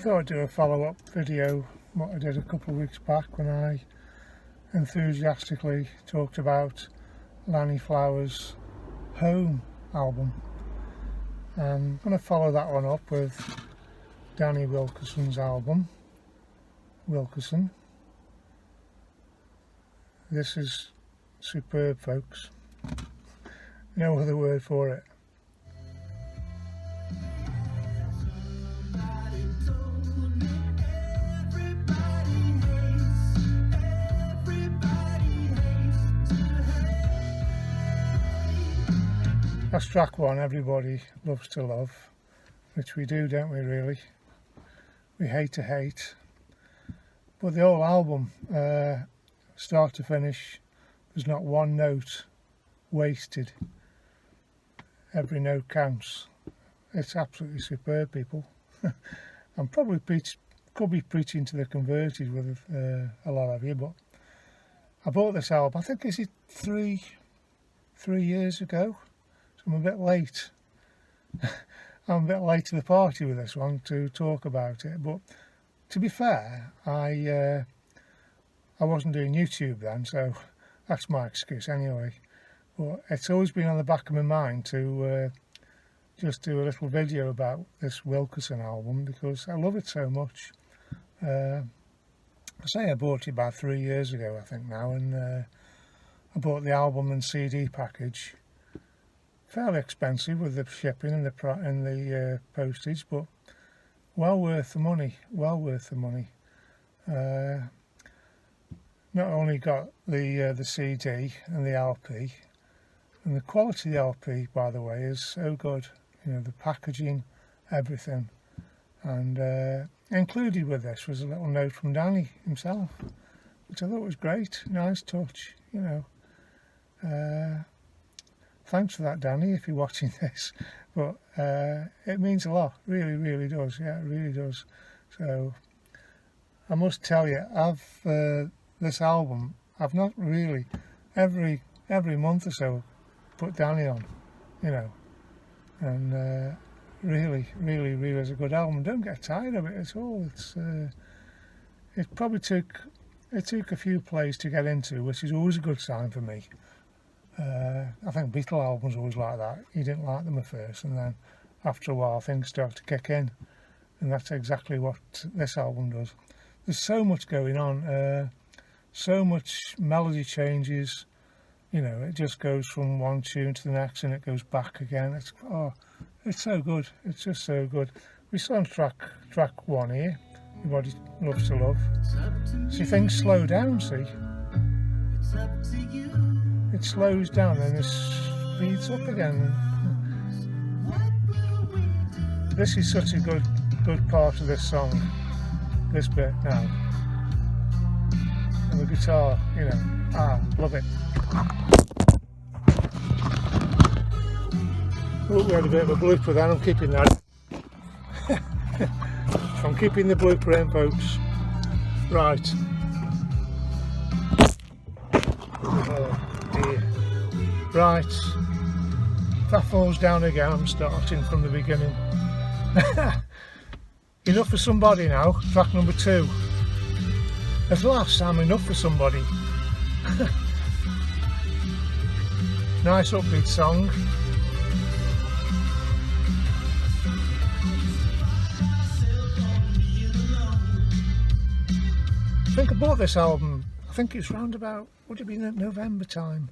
Thought I'd do a follow-up video what I did a couple of weeks back when I enthusiastically talked about Lanny Flower's Home album. I'm going to follow that one up with Danny Wilkerson's album, Wilkerson. This is superb, folks. No other word for it. That's track one, Everybody Loves to Love, which we do, don't we, really? We hate to hate. But the whole album, start to finish, there's not one note wasted. Every note counts. It's absolutely superb, people. I'm probably could be preaching to the converted with a lot of you, but I bought this album, I think, is it three years ago? I'm a bit late. I'm a bit late to the party with this one to talk about it, but to be fair, I wasn't doing YouTube then, so that's my excuse anyway. But it's always been on the back of my mind to just do a little video about this Wilkerson album because I love it so much. I say I bought it about 3 years ago, I think now, and I bought the album and CD package. Fairly expensive with the shipping and the postage, but well worth the money. Well worth the money. Not only got the CD and the LP, and the quality of the LP, by the way, is so good. You know, the packaging, everything, and included with this was a little note from Danny himself, which I thought was great. Nice touch, you know. Thanks for that, Danny, if you're watching this, but it means a lot, really does, yeah, it really does. So I must tell you, this album, I've not really, every month or so, put Danny on, you know, and really is a good album. Don't get tired of it at all. It probably took a few plays to get into, which is always a good sign for me. I think Beatles albums always like that. You didn't like them at first, and then after a while things start to kick in, and that's exactly what this album does. There's so much going on, so much melody changes. You know, it just goes from one tune to the next, and it goes back again. It's so good. It's just so good. We're still on track one here. Everybody Loves to Love. See, things slow down. See. It's up to you. It slows down and it speeds up again. This is such a good part of this song, this bit now. And the guitar, you know, love it. Oh, we had a bit of a blooper then, I'm keeping that. I'm keeping the blooper in, folks. Right. Right, if that falls down again, I'm starting from the beginning. Enough for Somebody now, track number 2. At last, I'm enough for somebody. Nice upbeat song. I think I bought this album, I think it's round about, would it be November time?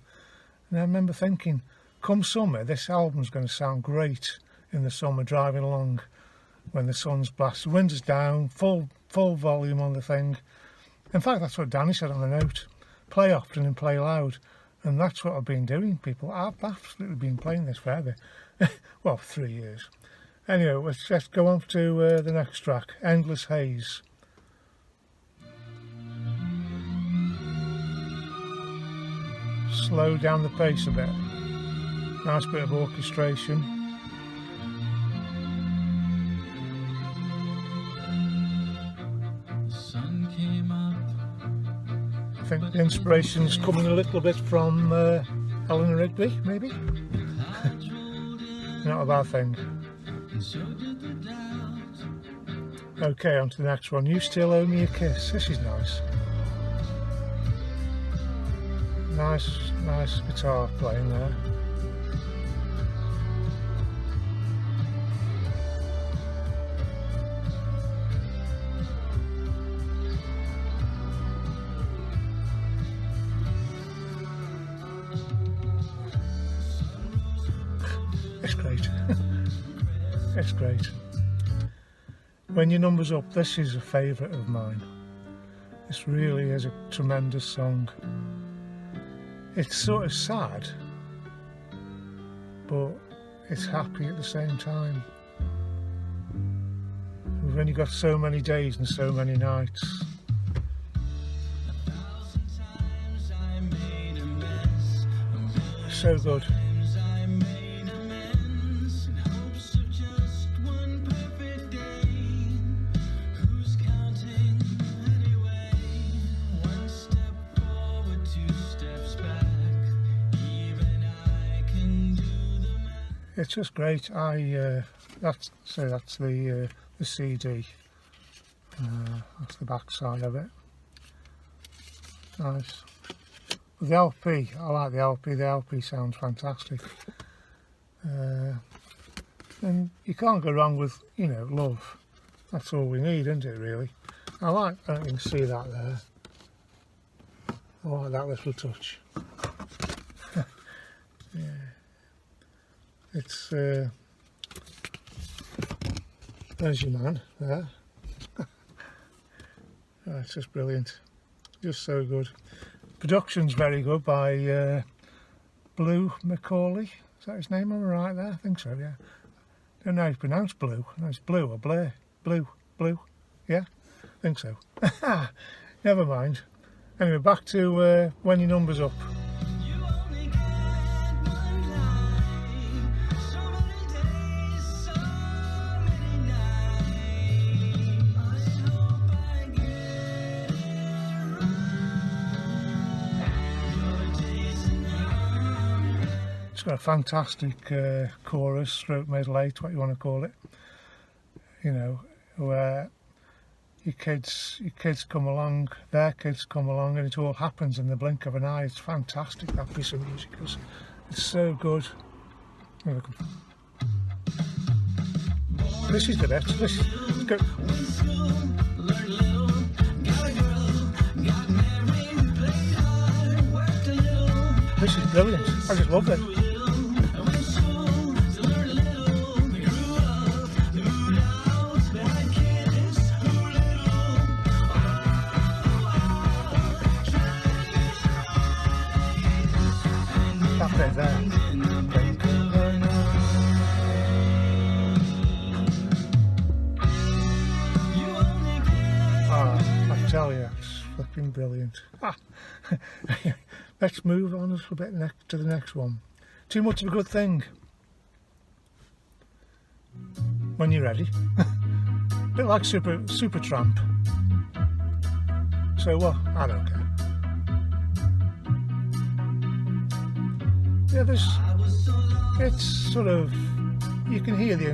And I remember thinking, come summer, this album's going to sound great in the summer, driving along when the sun's blast, the wind's down, full volume on the thing. In fact, that's what Danny said on the note. Play often and play loud. And that's what I've been doing, people. I've absolutely been playing this forever. Well, 3 years. Anyway, let's just go on to the next track, Endless Haze. Slow down the pace a bit. Nice bit of orchestration. I think the inspiration's coming a little bit from Eleanor Rigby, maybe? Not a bad thing. Okay, on to the next one. You Still Owe Me a Kiss. This is nice. Nice guitar playing there. It's great. It's great. When Your Number's Up, this is a favourite of mine. This really is a tremendous song. It's sort of sad, but it's happy at the same time. We've only got so many days and so many nights. So good. It's just great. That's the CD. That's the back side of it. Nice. The LP, I like the LP. The LP sounds fantastic. And you can't go wrong with, you know, love. That's all we need, isn't it? Really. I don't know if you can see that there. I like that little touch. Yeah. It's there's your man there. Oh, it's just brilliant, just so good. Production's very good by Blue Macaulay. Is that his name? Am I right there? I think so. Yeah. Don't know how you pronounce Blue. No, it's Blue or Blair. Blue. Yeah, I think so. Never mind. Anyway, back to When Your Number's Up. It's got a fantastic chorus, stroke middle eight, what you want to call it. You know, where your kids come along, their kids come along, and it all happens in the blink of an eye. It's fantastic, that piece of music. It's so good. This is the best. This is brilliant. I just love it. There. I tell you, it's flipping brilliant. Let's move on a little bit to the next one. Too Much of a Good Thing. When you're ready. A bit like Supertramp. So what? I don't care. Yeah, it's sort of, you can hear the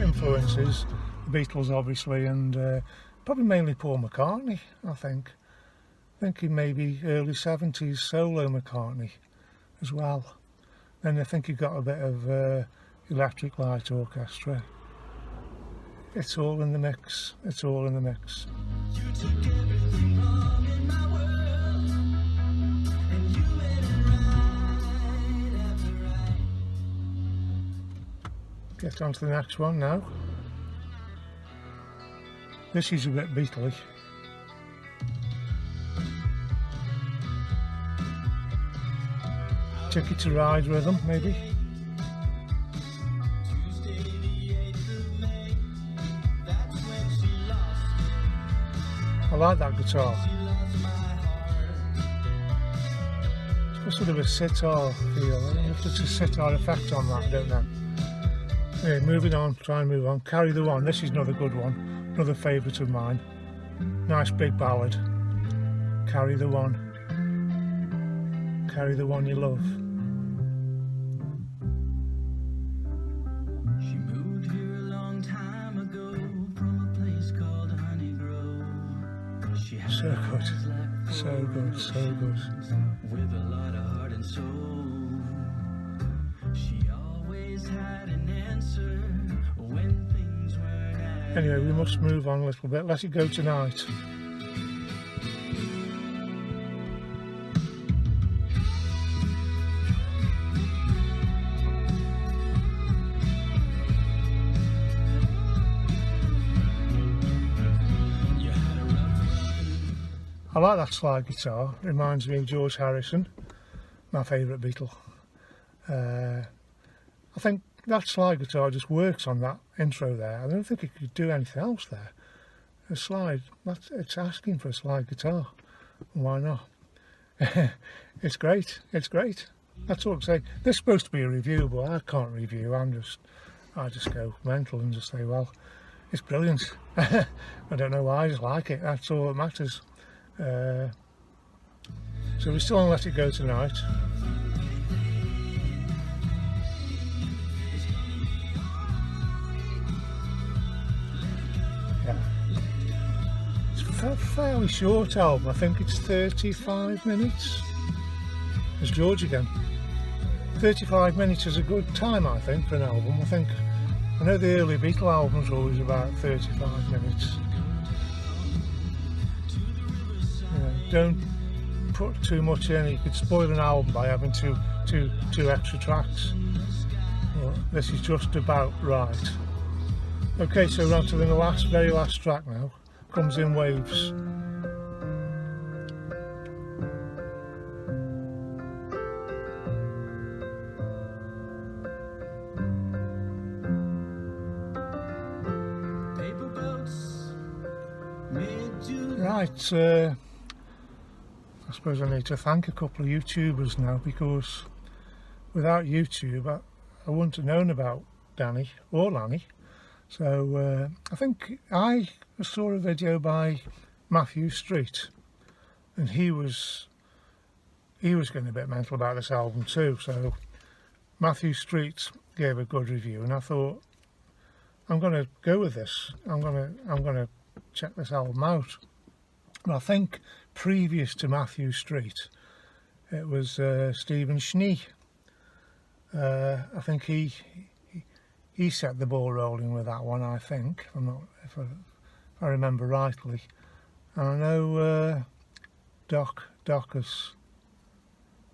influences, the Beatles obviously, and probably mainly Paul McCartney, I think. Thinking maybe early 70s solo McCartney as well. Then I think you got a bit of Electric Light Orchestra. It's all in the mix. It's all in the mix. You took everything wrong in my world, and you made it right after right. Get on to the next one now. This is a bit Beatley. Ticket to Ride rhythm, maybe. I like that guitar. It's got sort of a sitar feel. I don't know if it's a sitar effect on that, I don't know. Anyway, moving on, try and move on. Carry the One, this is another good one, another favourite of mine. Nice big ballad. Carry the One. Carry the one you love. She moved here a long time ago from a place called Honeygrove. She had so good, so good, so good. With a lot of heart and soul. She always had an answer when things weren't. Anyway, we must move on a little bit. Let It Go Tonight. I like that slide guitar, it reminds me of George Harrison, my favourite Beatle. I think that slide guitar just works on that intro there. I don't think it could do anything else there. A slide, it's asking for a slide guitar. Why not? It's great, it's great. That's all I'm saying. This is supposed to be a review, but I can't review. I just go mental and just say, well, it's brilliant. I don't know why, I just like it. That's all that matters. So we're still on Let It Go Tonight. Yeah, it's a fairly short album. I think it's 35 minutes. There's George again. 35 minutes is a good time, I think, for an album. I know the early Beatle albums were always about 35 minutes. Don't put too much in. You could spoil an album by having two extra tracks. Well, this is just about right. Okay, so we're on to the very last track now. Comes in Waves. Right, I suppose I need to thank a couple of YouTubers now, because without YouTube I wouldn't have known about Danny or Lanny. So I think I saw a video by Matthew Street, and he was getting a bit mental about this album too. So Matthew Street gave a good review, and I thought, I'm going to go with this. I'm going to check this album out. And I think previous to Matthew Street, it was Stephen Schnee. I think he set the ball rolling with that one. I think, if I remember rightly. And I know Docus.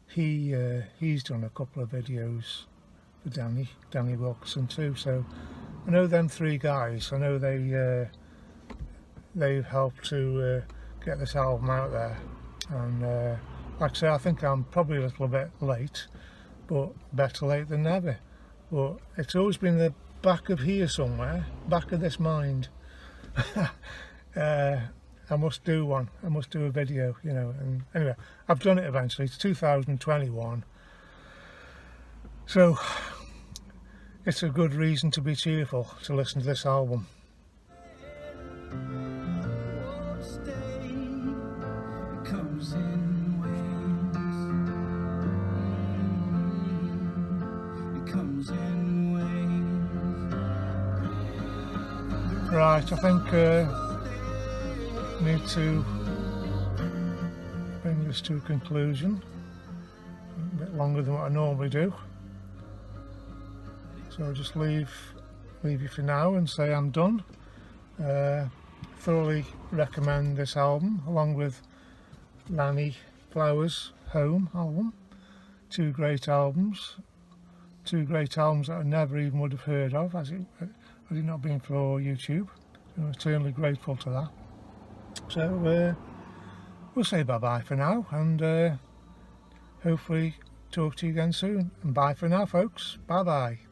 He's done a couple of videos for Danny Wilkerson too. So I know them three guys. I know they've helped to get this album out there, and like I say, I think I'm probably a little bit late, but better late than never. But it's always been the back of here somewhere, back of this mind. I must do one. I must do a video, you know. And anyway, I've done it eventually. It's 2021, so it's a good reason to be cheerful to listen to this album. Right, I think I need to bring this to a conclusion. A bit longer than what I normally do. So I'll just leave you for now and say I'm done. Thoroughly recommend this album, along with Lanny Flowers' Home album. Two great albums that I never even would have heard of had it not been for YouTube. I'm eternally grateful to that. So we'll say bye bye for now, and hopefully talk to you again soon. And bye for now, folks. Bye bye.